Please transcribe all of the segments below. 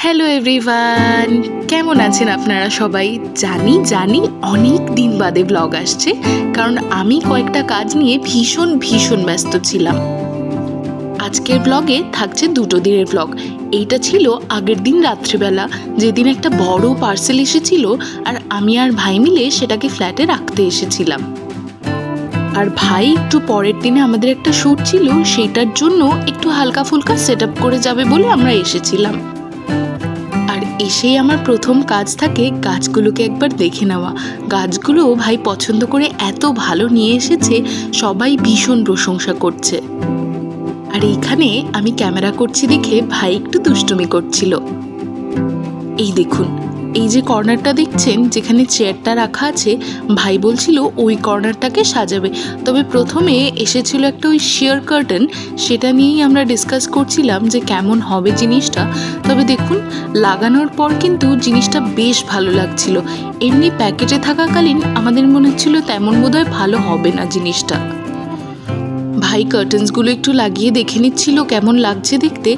Hello everyone, কেমন আছেন আপনারা সবাই? জানি অনেক দিন বাদে ব্লগ আসছে, কারণ আমি কয়েকটা কাজ নিয়ে ভীষণ ব্যস্ত ছিলাম। আজকের ব্লগে থাকছে দুটো দিনের ব্লগ। এইটা ছিল আগের দিন রাত্রিবেলা, যেদিন একটা বড় পার্সেল এসেছিল আর আমি আর ভাই মিলে সেটাকে ফ্ল্যাটে রাখতে এসেছিলাম। আর ভাই একটু পরের দিনে আমাদের একটা শ্যুট ছিল, সেইটার জন্য একটু হালকা ফুলকা সেট আপ করে যাবে বলে আমরা এসেছিলাম। এসেই আমার প্রথম কাজ থাকে গাছগুলোকে একবার দেখে নেওয়া। গাছগুলো ভাই পছন্দ করে এত ভালো নিয়ে এসেছে, সবাই ভীষণ প্রশংসা করছে। আর এইখানে আমি ক্যামেরা করছি দেখে ভাই একটু দুষ্টুমি করছিল। এই দেখুন, এই যে কর্নারটা দেখছেন যেখানে চেয়ারটা রাখা আছে, ভাই বলছিল ওই কর্নারটাকে সাজাবে। তবে প্রথমে এসেছিল একটা ওই শেয়ার কার্টেন, সেটা নিয়েই আমরা ডিসকাস করছিলাম যে কেমন হবে জিনিসটা। তবে দেখুন, লাগানোর পর কিন্তু জিনিসটা বেশ ভালো লাগছিল। এমনি প্যাকেটে থাকাকালীন আমাদের মনে হচ্ছিল তেমন বোধহয় ভালো হবে না জিনিসটা। ভাই কার্টেন্সগুলো একটু লাগিয়ে দেখে নিচ্ছিল কেমন লাগছে দেখতে।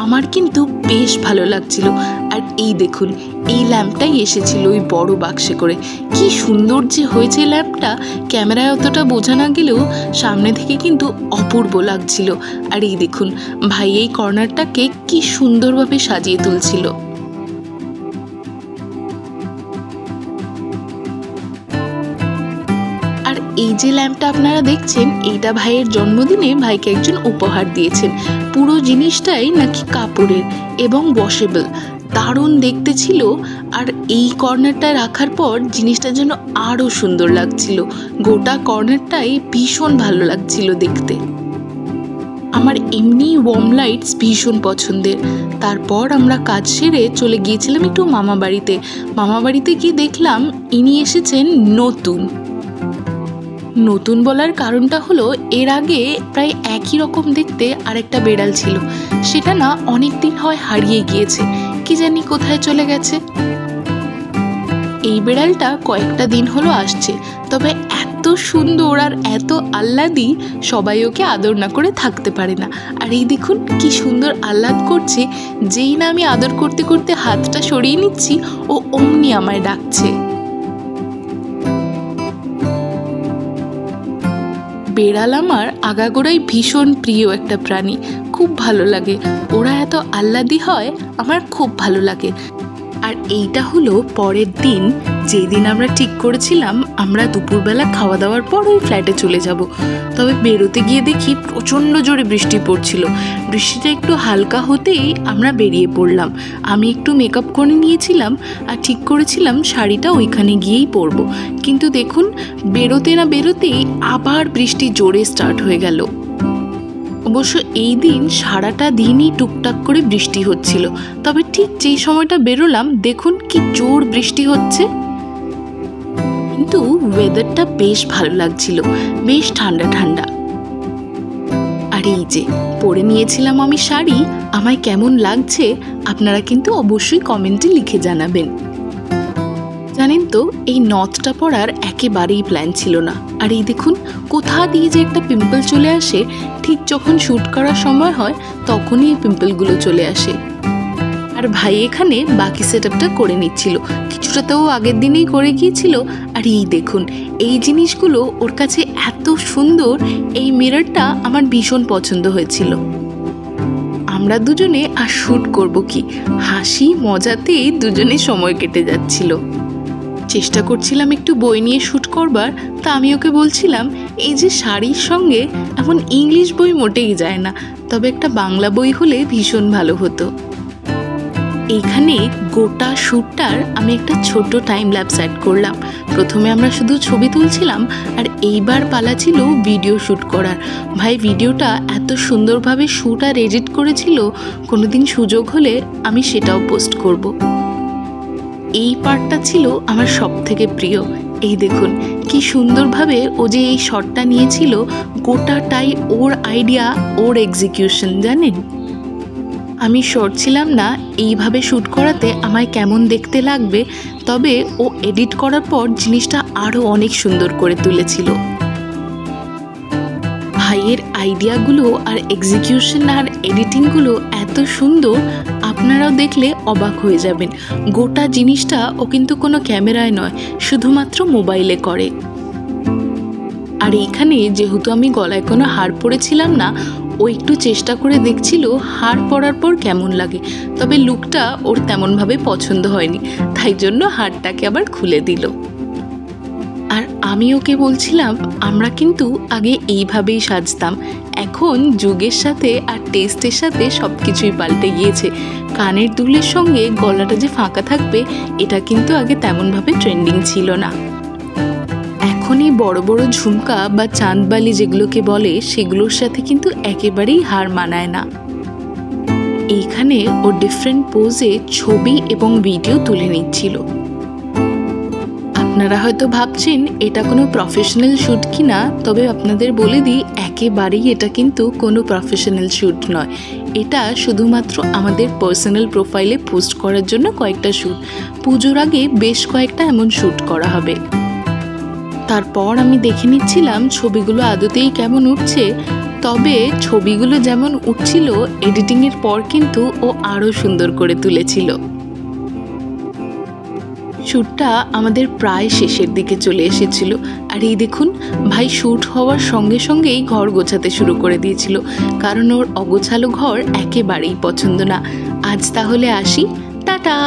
আমার কিন্তু বেশ ভালো লাগছিল। আর এই দেখুন, এই ল্যাম্পটাই এসেছিল ওই বড় বাক্সে করে। কি সুন্দর যে হয়েছে ল্যাম্পটা, ক্যামেরায় অতটা বোঝা না গেলেও সামনে থেকে কিন্তু অপূর্ব লাগছিল। আর এই দেখুন, ভাই এই কর্নারটাকে কি সুন্দরভাবে সাজিয়ে তুলছিল। এই যে ল্যাম্পটা আপনারা দেখছেন, এইটা ভাইয়ের জন্মদিনে ভাইকে একজন উপহার দিয়েছেন। পুরো জিনিসটাই নাকি কাপড়ের এবং ওয়াশেবল, দারুণ দেখতে ছিল। আর এই কর্নারটা রাখার পর জিনিসটা যেন আরও সুন্দর লাগছিল। গোটা কর্নারটাই ভীষণ ভালো লাগছিল দেখতে। আমার এমনি ওয়ার্ম লাইটস ভীষণ পছন্দের। তারপর আমরা কাজ সেরে চলে গিয়েছিলাম একটু মামা বাড়িতে গিয়ে দেখলাম ইনি এসেছেন নতুন বলার কারণটা হলো, এর আগে প্রায় একই রকম দেখতে আরেকটা বেড়াল ছিল, সেটা না অনেক দিন হয় হারিয়ে গিয়েছে, কি জানি কোথায় চলে গেছে। এই বেড়ালটা কয়েকটা দিন হলো আসছে, তবে এত সুন্দর আর এত আহ্লাদি, সবাই ওকে আদর না করে থাকতে পারে না। আর এই দেখুন কি সুন্দর আহ্লাদ করছে, যেই না আমি আদর করতে করতে হাতটা সরিয়ে নিচ্ছি, ও অমনি আমায় ডাকছে। বেড়াল আমার আগাগোড়াই ভীষণ প্রিয় একটা প্রাণী, খুব ভালো লাগে। ওরা এত আহ্লাদি হয়, আমার খুব ভালো লাগে। আর এইটা হলো পরের দিন, যেদিন আমরা ঠিক করেছিলাম আমরা দুপুরবেলা খাওয়া দাওয়ার পর ওই ফ্ল্যাটে চলে যাব। তবে বেরোতে গিয়ে দেখি প্রচণ্ড জোরে বৃষ্টি পড়ছিল। বৃষ্টিটা একটু হালকা হতেই আমরা বেরিয়ে পড়লাম। আমি একটু মেকআপ করে নিয়েছিলাম আর ঠিক করেছিলাম শাড়িটা ওইখানে গিয়েই পরবো। কিন্তু দেখুন, বেরোতে না বেরোতেই আবার বৃষ্টি জোরে স্টার্ট হয়ে গেল। অবশ্য এই দিন সারাটা দিনই টুকটাক করে বৃষ্টি হচ্ছিল। তবে ঠিক যেই সময়টা বেরোলাম, দেখুন কি জোর বৃষ্টি হচ্ছে। কিন্তু ওয়েদারটা বেশ ভালো লাগছিল, বেশ ঠান্ডা। আর এই যে পরে নিয়েছিলাম আমি শাড়ি, আমায় কেমন লাগছে আপনারা কিন্তু অবশ্যই কমেন্টে লিখে জানাবেন। জানেন তো, এই নথটা পরার একেবারেই প্ল্যান ছিল না। আর এই দেখুন, কোথা দিয়ে যে একটা পিম্পল চলে আসে, ঠিক যখন শ্যুট করার সময় হয় তখনই এই পিম্পলগুলো চলে আসে। আর ভাই এখানে বাকি সেট আপটা করে নিচ্ছিল, কিছুটা তো আগের দিনেই করে গিয়েছিল। আর এই দেখুন, এই জিনিসগুলো ওর কাছে এত সুন্দর, এই মিররটা আমার ভীষণ পছন্দ হয়েছিল। আমরা দুজনে আর শ্যুট করবো কি, হাসি মজাতেই দুজনে সময় কেটে যাচ্ছিল। চেষ্টা করছিলাম একটু বই নিয়ে শ্যুট করবার, তা আমি ওকে বলছিলাম এই যে শাড়ির সঙ্গে এখন ইংলিশ বই মোটেই যায় না, তবে একটা বাংলা বই হলে ভীষণ ভালো হতো। এইখানে গোটা শ্যুটটার আমি একটা ছোট টাইম ল্যাপস অ্যাড করলাম। প্রথমে আমরা শুধু ছবি তুলছিলাম, আর এইবার পালা ছিল ভিডিও শ্যুট করার। ভাই ভিডিওটা এত সুন্দরভাবে শ্যুট আর এডিট করেছিল, কোনোদিন সুযোগ হলে আমি সেটাও পোস্ট করব। এই পার্টটা ছিল আমার সব থেকে প্রিয়। এই দেখুন কি সুন্দরভাবে ও যে এই শটটা নিয়েছিল, গোটাটাই ওর আইডিয়া, ওর এক্সিকিউশন। জানেন, আমি শর্ট ছিলাম না এইভাবে শ্যুট করাতে আমায় কেমন দেখতে লাগবে, তবে ও এডিট করার পর জিনিসটা আরও অনেক সুন্দর করে তুলেছিল। ভাইয়ের আইডিয়াগুলো আর এক্সিকিউশন আর এডিটিংগুলো এত সুন্দর, আপনারাও দেখলে অবাক হয়ে যাবেন। গোটা জিনিসটা ও কিন্তু কোনো ক্যামেরায় নয়, শুধুমাত্র মোবাইলে করে। আর এইখানে যেহেতু আমি গলায় কোনো হার পরেছিলাম না, ও একটু চেষ্টা করে দেখছিল হার পরার পর কেমন লাগে, তবে লুকটা ওর তেমনভাবে পছন্দ হয়নি, তাই জন্য হারটাকে আবার খুলে দিল। আর আমি ওকে বলছিলাম আমরা কিন্তু আগে এইভাবেই সাজতাম, এখন যুগের সাথে আর টেস্টের সাথে সব কিছুই পাল্টে গিয়েছে। কানের দুলের সঙ্গে গলাটা যে ফাঁকা থাকবে এটা কিন্তু আগে তেমনভাবে ট্রেন্ডিং ছিল না। এখন এই বড় বড় ঝুমকা বা চাঁদবালি যেগুলোকে বলে সেগুলোর সাথে কিন্তু একেবারেই হার মানায় না। এইখানে ও ডিফারেন্ট পোজে ছবি এবং ভিডিও তুলে নিচ্ছিল। আপনারা হয়তো ভাবছেন এটা কোনো প্রফেশনাল শ্যুট কিনা, তবে আপনাদের বলে দিই একেবারেই এটা কিন্তু কোনো প্রফেশনাল শ্যুট নয়। এটা শুধুমাত্র আমাদের পার্সোনাল প্রোফাইলে পোস্ট করার জন্য কয়েকটা শ্যুট। পুজোর আগে বেশ কয়েকটা এমন শ্যুট করা হবে। তারপর আমি দেখে নিচ্ছিলাম ছবিগুলো আদতেই কেমন উঠছে, তবে ছবিগুলো যেমন উঠছিল এডিটিংয়ের পর কিন্তু ও আরও সুন্দর করে তুলেছিল। শ্যুটটা আমাদের প্রায় শেষের দিকে চলে এসেছিল, আর এই দেখুন ভাই শ্যুট হওয়ার সঙ্গে সঙ্গেই ঘর গোছাতে শুরু করে দিয়েছিল, কারণ ওর অগোছালো ঘর একেবারেই পছন্দ না। আজ তাহলে আসি, টাটা।